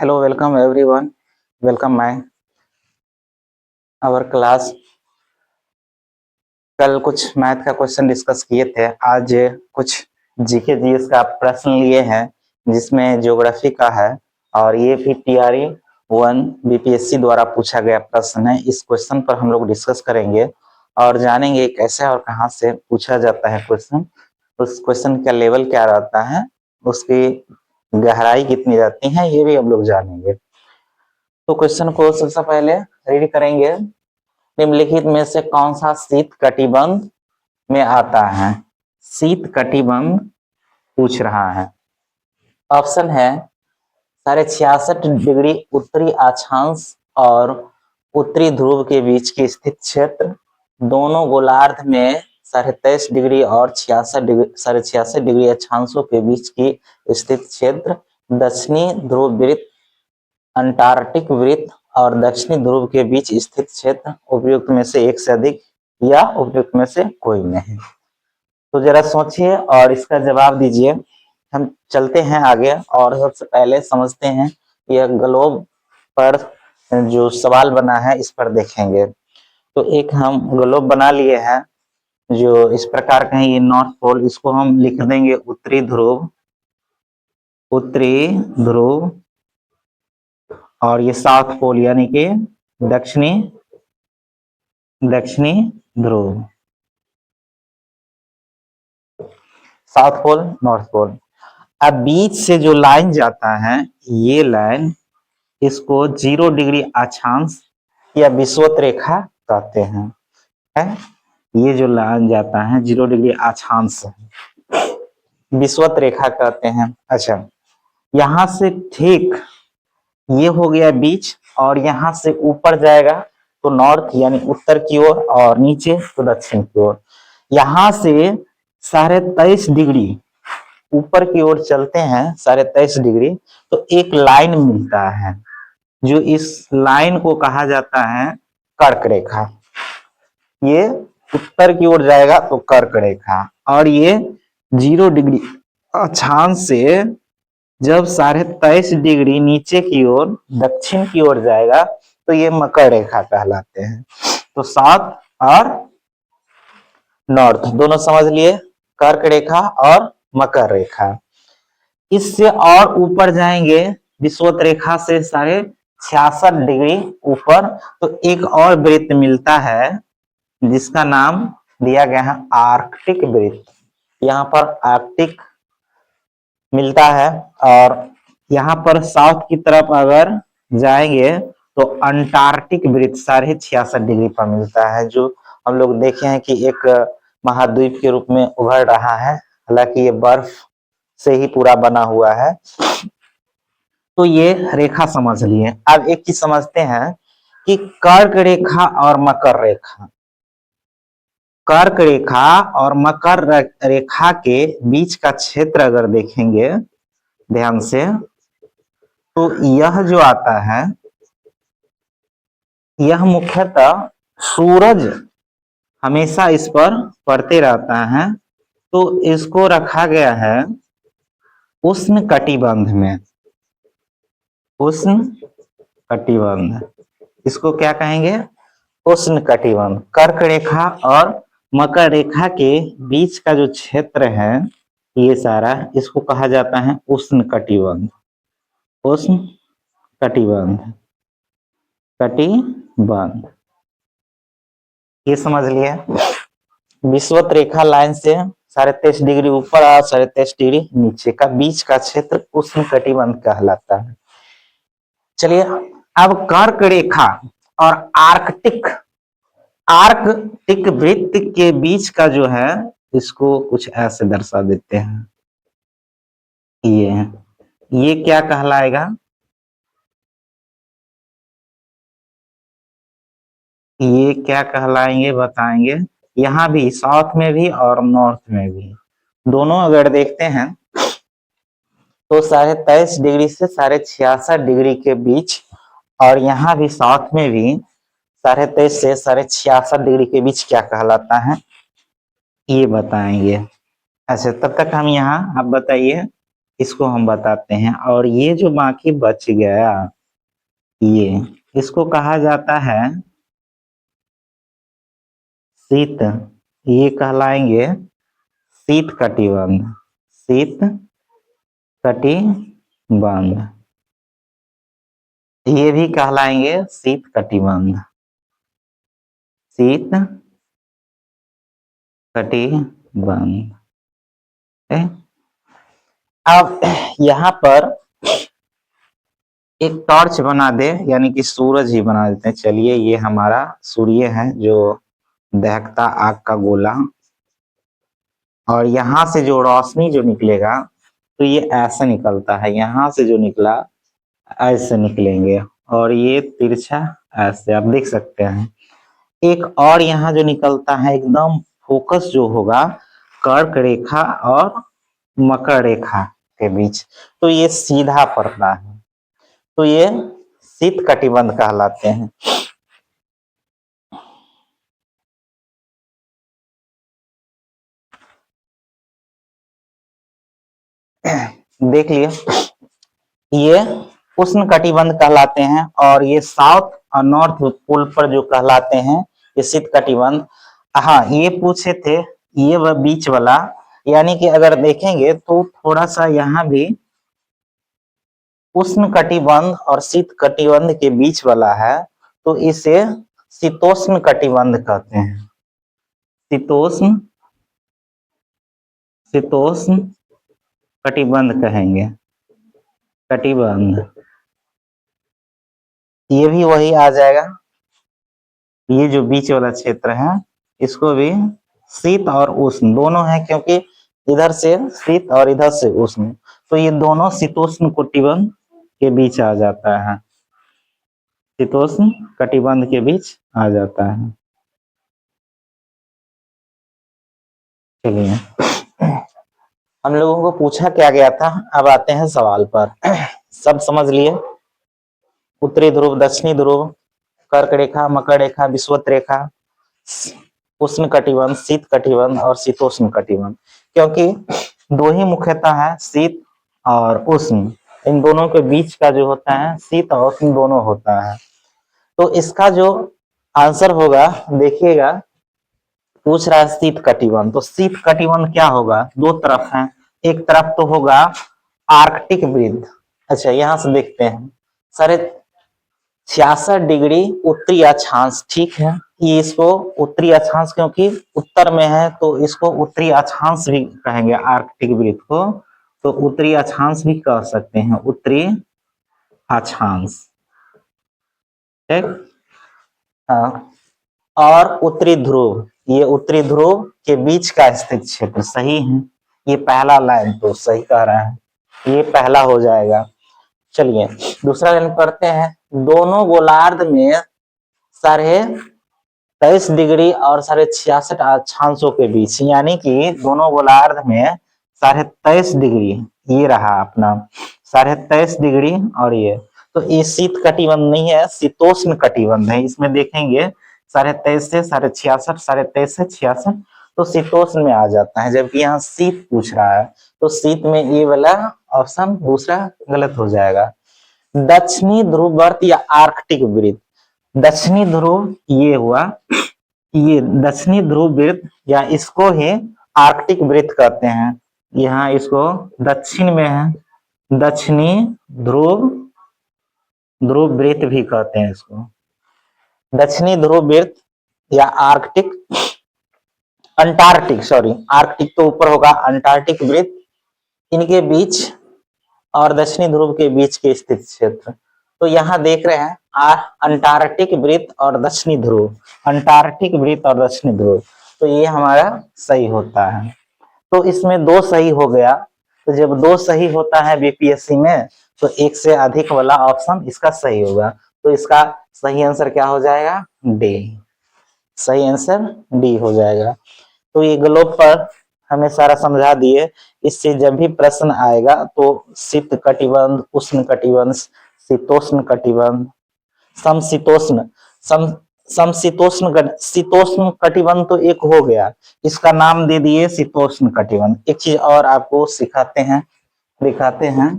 Hello, welcome everyone. Welcome my our class. कल कुछ math का क्वेश्चन डिस्कस किए थे। आज कुछ जीके जीएस का प्रश्न लिए हैं जिसमें ज्योग्राफी का है और ये भी टीआरई 1 बीपीएससी द्वारा पूछा गया प्रश्न है। इस क्वेश्चन पर हम लोग डिस्कस करेंगे और जानेंगे कैसे और कहां से पूछा जाता है क्वेश्चन, उस क्वेश्चन का लेवल क्या रहता है, उसकी गहराई कितनी रहती है, ये भी हम लोग जानेंगे। तो क्वेश्चन को सबसे पहले रीड करेंगे। निम्नलिखित में से कौन सा शीत कटिबंध में आता है? शीत कटिबंध पूछ रहा है। ऑप्शन है 66.5 डिग्री उत्तरी अक्षांश और उत्तरी ध्रुव के बीच की स्थित क्षेत्र, दोनों गोलार्ध में 23.5 डिग्री और 66 डिग्री अक्षांशों के बीच की स्थित क्षेत्र, दक्षिणी ध्रुव वृत्त, अंटार्कटिक वृत्त और दक्षिणी ध्रुव के बीच स्थित क्षेत्र, उपयुक्त में से एक से अधिक या उपयुक्त में से कोई नहीं। तो जरा सोचिए और इसका जवाब दीजिए। हम चलते हैं आगे और सबसे पहले समझते हैं यह ग्लोब पर जो सवाल बना है इस पर देखेंगे। तो एक हम ग्लोब बना लिए हैं जो इस प्रकार का है, ये नॉर्थ पोल, इसको हम लिख देंगे उत्तरी ध्रुव, उत्तरी ध्रुव, और ये साउथ पोल यानी कि दक्षिणी ध्रुव, साउथ पोल, नॉर्थ पोल। अब बीच से जो लाइन जाता है ये लाइन, इसको 0 डिग्री अक्षांश या विषुवत रेखा कहते हैं। है? ये जो लाइन जाता है 0 डिग्री अक्षांश विषुवत रेखा कहते हैं। अच्छा, यहां से ठीक ये हो गया बीच और यहां से ऊपर जाएगा तो नॉर्थ यानी उत्तर की ओर और नीचे तो दक्षिण की ओर। यहां से 23.5 डिग्री ऊपर की ओर चलते हैं 23.5 डिग्री तो एक लाइन मिलता है, जो इस लाइन को कहा जाता है कर्क रेखा। ये उत्तर की ओर जाएगा तो कर्क रेखा, और ये 0 डिग्री अक्षांश से जब 23.5 डिग्री नीचे की ओर दक्षिण की ओर जाएगा तो ये मकर रेखा कहलाते हैं। तो साउथ और नॉर्थ दोनों समझ लिए, कर्क रेखा और मकर रेखा। इससे और ऊपर जाएंगे विषुवत रेखा से 66.5 डिग्री ऊपर तो एक और वृत्त मिलता है जिसका नाम दिया गया है आर्कटिक वृत्त। यहाँ पर आर्कटिक मिलता है और यहाँ पर साउथ की तरफ अगर जाएंगे तो अंटार्कटिक वृत्त 66.5 डिग्री पर मिलता है, जो हम लोग देखे हैं कि एक महाद्वीप के रूप में उभर रहा है, हालांकि ये बर्फ से ही पूरा बना हुआ है। तो ये रेखा समझ लिए। अब एक चीज समझते हैं कि कर्क रेखा और मकर रेखा, कर्क रेखा और मकर रेखा के बीच का क्षेत्र अगर देखेंगे ध्यान से तो यह जो आता है यह मुख्यतः सूरज हमेशा इस पर पड़ते रहता है, तो इसको रखा गया है उष्ण कटिबंध में। उष्ण कटिबंध, इसको क्या कहेंगे? उष्ण कटिबंध। कर्क रेखा और मकर रेखा के बीच का जो क्षेत्र है ये सारा, इसको कहा जाता है उष्ण कटिबंध। उष्ण कटिबंध, कटिबंध, ये समझ लिया। विषुवत रेखा लाइन से 23.5 डिग्री ऊपर और 23.5 डिग्री नीचे का बीच का क्षेत्र उष्ण कटिबंध कहलाता है। चलिए, अब कर्क रेखा और आर्कटिक वृत्त के बीच का जो है इसको कुछ ऐसे दर्शा देते हैं। ये क्या कहलाएगा? ये क्या कहलाएंगे बताएंगे। यहाँ भी साउथ में भी और नॉर्थ में भी दोनों अगर देखते हैं तो 23.5 डिग्री से 66.5 डिग्री के बीच, और यहाँ भी साउथ में भी 23.5 से 66.5 डिग्री के बीच क्या कहलाता है ये बताएंगे। अच्छा, तब तक हम यहाँ, आप बताइए इसको हम बताते हैं। और ये जो बाकी बच गया, ये इसको कहा जाता है शीत। ये कहलाएंगे शीत कटिबंध, शीत कटिबंध। ये भी कहलाएंगे शीत कटिबंध, शीत कटिबंध। अब यहाँ पर एक टॉर्च बना दे, यानी कि सूरज ही बना देते हैं। चलिए, ये हमारा सूर्य है जो दहकता आग का गोला, और यहाँ से जो रोशनी जो निकलेगा तो ये ऐसे निकलता है, यहाँ से जो निकला ऐसे निकलेंगे, और ये तिरछा ऐसे आप देख सकते हैं। एक और यहाँ जो निकलता है एकदम फोकस जो होगा कर्क रेखा और मकर रेखा के बीच, तो ये सीधा पड़ता है, तो ये शीत कटिबंध कहलाते हैं। देख लिए, ये उष्ण कटिबंध कहलाते हैं, और ये साउथ और नॉर्थ पोल पर जो कहलाते हैं ये शीत कटिबंध। हाँ, ये पूछे थे ये वह बीच वाला, यानी कि अगर देखेंगे तो थोड़ा सा यहाँ भी उष्ण कटिबंध और शीत कटिबंध के बीच वाला है, तो इसे शीतोष्ण कटिबंध कहते हैं। शीतोष्ण, शीतोष्ण कटिबंध कहेंगे, कटिबंध। ये भी वही आ जाएगा, ये जो बीच वाला क्षेत्र है इसको भी शीत और उष्ण दोनों है, क्योंकि इधर से शीत और इधर से उष्ण, तो ये दोनों शीतोष्ण कटिबंध के बीच आ जाता है, शीतोष्ण कटिबंध के बीच आ जाता है। चलिए, हम लोगों को पूछा क्या गया था, अब आते हैं सवाल पर। सब समझ लिए, उत्तरी ध्रुव, दक्षिणी ध्रुव, कर्क रेखा, मकर रेखा, विषुवत रेखा, उष्ण कटिबंध, शीत कटिबंध और शीतोष्ण कटिबंध। क्योंकि दो ही मुख्यतः है, शीत और उष्ण, इन दोनों के बीच का जो होता है शीत और उष्ण दोनों होता है। तो इसका जो आंसर होगा देखिएगा, पूछ रहा है शीत कटिबंध, तो शीत कटिबंध क्या होगा, दो तरफ है, एक तरफ तो होगा आर्कटिक वृत्त। अच्छा, यहां से देखते हैं, 66.5 डिग्री उत्तरी अक्षांश, ठीक है, ये इसको उत्तरी अक्षांश, क्योंकि उत्तर में है तो इसको उत्तरी अक्षांश भी कहेंगे आर्कटिक वृत्त को, तो उत्तरी अक्षांश भी कह सकते हैं, उत्तरी अक्षांश, ठीक। हाँ, और उत्तरी ध्रुव, ये उत्तरी ध्रुव के बीच का स्थित क्षेत्र, सही है, ये पहला लाइन तो सही कह रहा है, ये पहला हो जाएगा। चलिए, दूसरा लाइन पढ़ते हैं, दोनों गोलार्ध में 23.5 डिग्री और 66 अक्षांशों के बीच, यानी कि दोनों गोलार्ध में 23.5 डिग्री, ये रहा अपना 23.5 डिग्री, और ये तो ये शीत कटिबंध नहीं है, शीतोष्ण कटिबंध है। इसमें देखेंगे 23.5 से 66, 23.5 से 66, तो शीतोष्ण में आ जाता है, जबकि यहाँ शीत पूछ रहा है, तो शीत में ये वाला ऑप्शन दूसरा गलत हो जाएगा। दक्षिणी ध्रुववर्त या आर्कटिक वृत्त, दक्षिणी ध्रुव ये हुआ, ये दक्षिणी ध्रुव वृत्त या इसको ही आर्कटिक वृत्त कहते हैं। यहाँ इसको दक्षिण में है, दक्षिणी ध्रुव, ध्रुव वृत्त भी कहते हैं इसको, दक्षिणी ध्रुव वृत्त या आर्कटिक, अंटार्कटिक, सॉरी, आर्कटिक तो ऊपर होगा, अंटार्कटिक वृत्त, इनके बीच और दक्षिणी ध्रुव के बीच के स्थित क्षेत्र। तो यहाँ देख रहे हैं अंटार्कटिक वृत्त और दक्षिणी ध्रुव, अंटार्कटिक वृत्त और दक्षिणी ध्रुव, तो ये हमारा सही होता है। तो इसमें दो सही हो गया, तो जब दो सही होता है बीपीएससी में, तो एक से अधिक वाला ऑप्शन इसका सही होगा, तो इसका सही आंसर क्या हो जाएगा, डी, सही आंसर डी हो जाएगा। तो ये ग्लोब पर हमें सारा समझा दिए, इससे जब भी प्रश्न आएगा तो शीत कटिबंध, उष्ण कटिबंध, शीतोष्ण कटिबंध, समशीतोष्ण, समशीतोष्ण, शीतोष्ण कटिबंध तो एक हो गया, इसका नाम दे दिए शीतोष्ण कटिबंध। एक चीज और आपको सिखाते हैं, दिखाते हैं।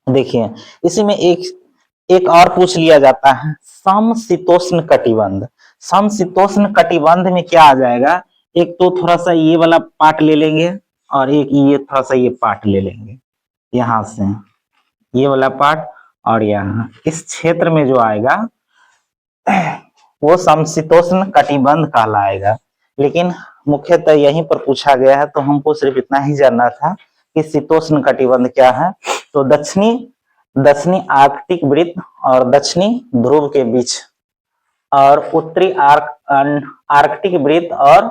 देखिए इसी में एक और पूछ लिया जाता है, समशीतोष्ण कटिबंध। समशीतोष्ण कटिबंध में क्या आ जाएगा, एक तो थोड़ा सा ये वाला पार्ट ले लेंगे और एक ये थोड़ा सा ये पार्ट ले लेंगे, यहां से ये वाला पार्ट और यहाँ इस क्षेत्र में जो आएगा वो समशीतोष्ण कटिबंध कहलाएगा। लेकिन मुख्यतः यहीं पर पूछा गया है, तो हमको सिर्फ इतना ही जानना था कि शीतोष्ण कटिबंध क्या है। तो दक्षिणी दक्षिणी आर्कटिक वृत्त और दक्षिणी ध्रुव के बीच और उत्तरी आर्कटिक वृत्त और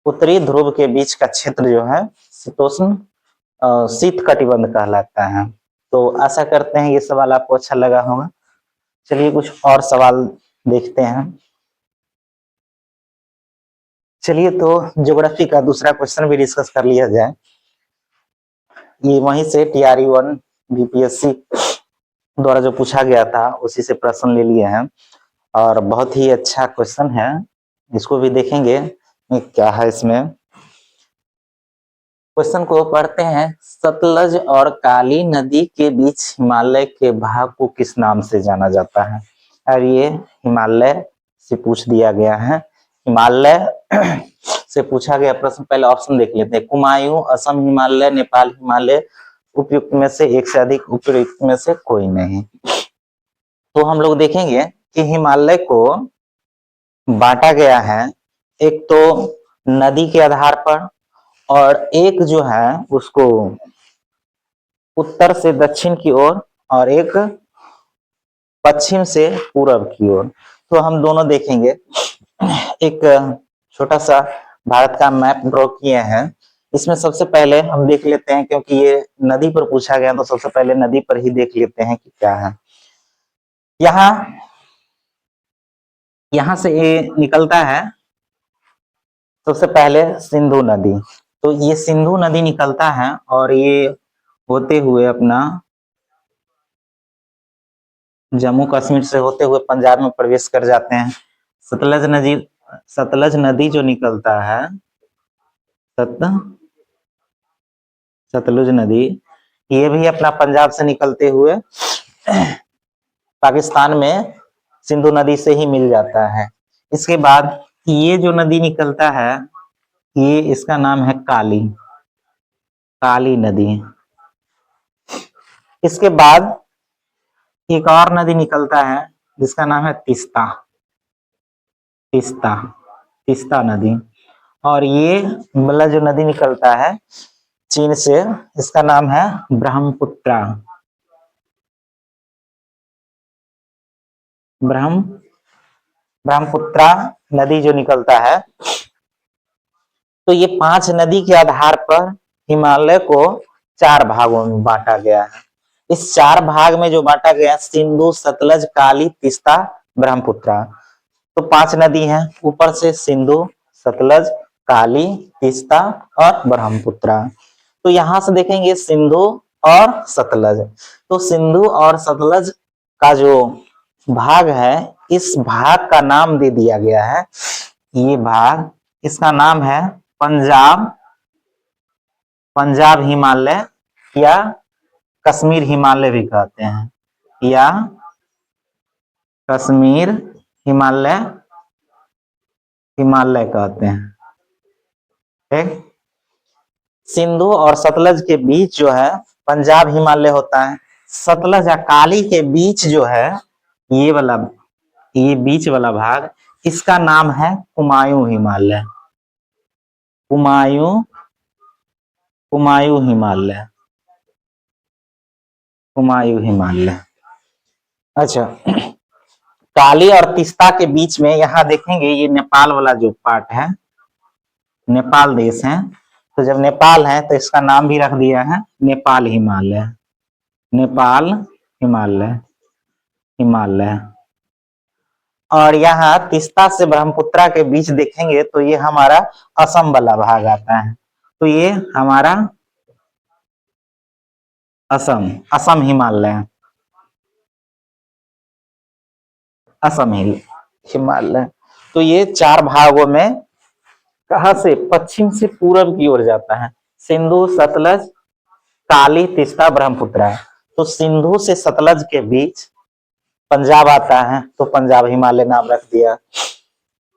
उत्तरी ध्रुव के बीच का क्षेत्र जो है शीतोष्ण शीत कटिबंध कहलाता है। तो आशा करते हैं ये सवाल आपको अच्छा लगा होगा। चलिए कुछ और सवाल देखते हैं। चलिए तो ज्योग्राफी का दूसरा क्वेश्चन भी डिस्कस कर लिया जाए। ये वहीं से TRE-1 BPSC द्वारा जो पूछा गया था उसी से प्रश्न ले लिए हैं और बहुत ही अच्छा क्वेश्चन है, इसको भी देखेंगे क्या है इसमें। क्वेश्चन को पढ़ते हैं। सतलज और काली नदी के बीच हिमालय के भाग को किस नाम से जाना जाता है। और ये हिमालय से पूछ दिया गया है। हिमालय से पूछा गया प्रश्न, पहले ऑप्शन देख लेते हैं। कुमायूं, असम हिमालय, नेपाल हिमालय, उपयुक्त में से एक से अधिक, उपयुक्त में से कोई नहीं। तो हम लोग देखेंगे कि हिमालय को बांटा गया है एक तो नदी के आधार पर और एक जो है उसको उत्तर से दक्षिण की ओर और एक पश्चिम से पूरब की ओर। तो हम दोनों देखेंगे। एक छोटा सा भारत का मैप ड्रॉ किए हैं। इसमें सबसे पहले हम देख लेते हैं, क्योंकि ये नदी पर पूछा गया तो सबसे पहले नदी पर ही देख लेते हैं कि क्या है। यहां से ये निकलता है सबसे पहले सिंधु नदी। तो ये सिंधु नदी निकलता है और ये होते हुए अपना जम्मू कश्मीर से होते हुए पंजाब में प्रवेश कर जाते हैं। सतलज नदी जो निकलता है, सतलुज नदी, ये भी अपना पंजाब से निकलते हुए पाकिस्तान में सिंधु नदी से ही मिल जाता है। इसके बाद ये जो नदी निकलता है, ये इसका नाम है काली नदी। इसके बाद एक और नदी निकलता है जिसका नाम है तीस्ता नदी। और ये वाला जो नदी निकलता है चीन से, इसका नाम है ब्रह्मपुत्रा। ब्रह्मपुत्रा नदी जो निकलता है। तो ये 5 नदी के आधार पर हिमालय को 4 भागों में बांटा गया है। इस 4 भाग में जो बांटा गया, सिंधु, सतलज, काली, तीस्ता, ब्रह्मपुत्रा। तो 5 नदी हैं ऊपर से, सिंधु, सतलज, काली, तीस्ता और ब्रह्मपुत्रा। तो यहां से देखेंगे सिंधु और सतलज। तो सिंधु और सतलज का जो भाग है, इस भाग का नाम दे दिया गया है, ये भाग, इसका नाम है पंजाब हिमालय या कश्मीर हिमालय भी कहते हैं, या कश्मीर हिमालय कहते हैं। ठीक, सिंधु और सतलज के बीच जो है पंजाब हिमालय होता है। सतलज या काली के बीच जो है ये बीच वाला भाग, इसका नाम है कुमायूं हिमालय। कुमायूं हिमालय। अच्छा, काली और तीस्ता के बीच में यहां देखेंगे ये नेपाल वाला जो पार्ट है, नेपाल देश है। तो जब नेपाल है तो इसका नाम भी रख दिया है नेपाल हिमालय। और यहाँ तीस्ता से ब्रह्मपुत्रा के बीच देखेंगे तो ये हमारा असम वाला भाग आता है। तो ये हमारा असम हिमालय, तो ये 4 भागों में कहां से, पश्चिम से पूरब की ओर जाता है। सिंधु, सतलज, काली, तीस्ता, ब्रह्मपुत्र। तो सिंधु से सतलज के बीच पंजाब आता है, तो पंजाब हिमालय नाम रख दिया।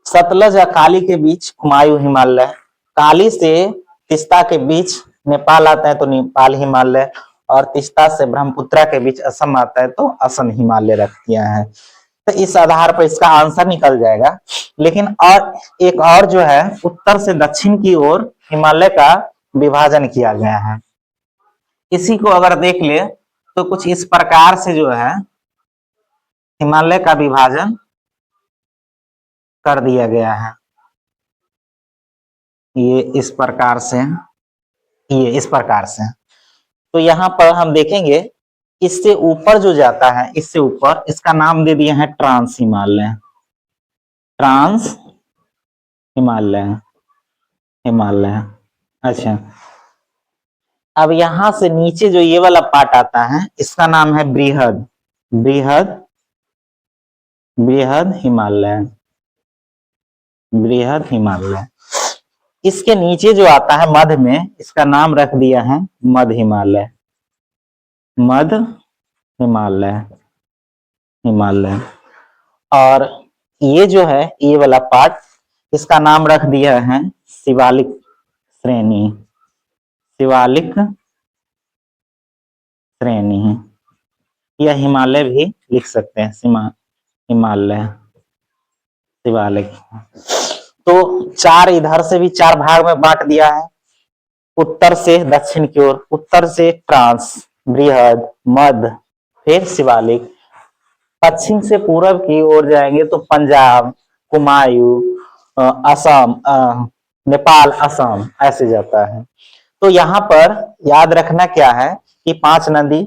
सतलज या काली के बीच कुमायूं हिमालय, काली से तीस्ता के बीच नेपाल आता है, तो नेपाल हिमालय, और तीस्ता से ब्रह्मपुत्र के बीच असम आता है, तो असम हिमालय रख दिया है। तो इस आधार पर इसका आंसर निकल जाएगा। लेकिन और एक और जो है, उत्तर से दक्षिण की ओर हिमालय का विभाजन किया गया है। इसी को अगर देख ले तो कुछ इस प्रकार से जो है हिमालय का विभाजन कर दिया गया है। ये इस प्रकार से, ये इस प्रकार से। तो यहाँ पर हम देखेंगे इससे ऊपर जो जाता है, इससे ऊपर, इसका नाम दे दिए हैं ट्रांस हिमालय। ट्रांस हिमालय, हिमालय। अच्छा, अब यहां से नीचे जो ये वाला पार्ट आता है, इसका नाम है बृहद, बृहद, बृहद हिमालय, बृहद हिमालय। इसके नीचे जो आता है मध्य में, इसका नाम रख दिया है मध्य हिमालय, मध्य हिमालय, हिमालय। और ये जो है, ये वाला पार्ट, इसका नाम रख दिया है शिवालिक श्रेणी, शिवालिक श्रेणी। यह हिमालय भी लिख सकते हैं, हिमालय, शिवालिक। तो चार, इधर से भी चार भाग में बांट दिया है, उत्तर से दक्षिण की ओर, उत्तर से ट्रांस, बृहद, मध्य, फिर शिवालिक। पश्चिम से पूर्व की ओर जाएंगे तो पंजाब, कुमायूं, असम, नेपाल, असम, ऐसे जाता है। तो यहाँ पर याद रखना क्या है कि 5 नदी,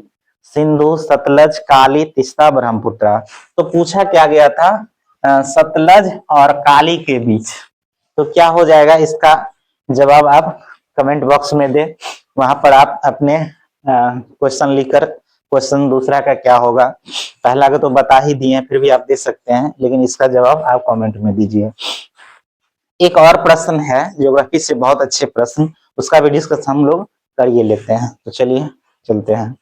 सिंधु, सतलज, काली, तीस्ता, ब्रह्मपुत्र। तो पूछा क्या गया था, सतलज और काली के बीच। तो क्या हो जाएगा, इसका जवाब आप कमेंट बॉक्स में दे, वहां पर आप अपने क्वेश्चन लिखकर, क्वेश्चन दूसरा का क्या होगा, पहला का तो बता ही दिए, फिर भी आप दे सकते हैं, लेकिन इसका जवाब आप कमेंट में दीजिए। एक और प्रश्न है ज्योग्राफी से, बहुत अच्छे प्रश्न, उसका भी डिस्कस हम लोग कर ये लेते हैं। तो चलिए चलते हैं।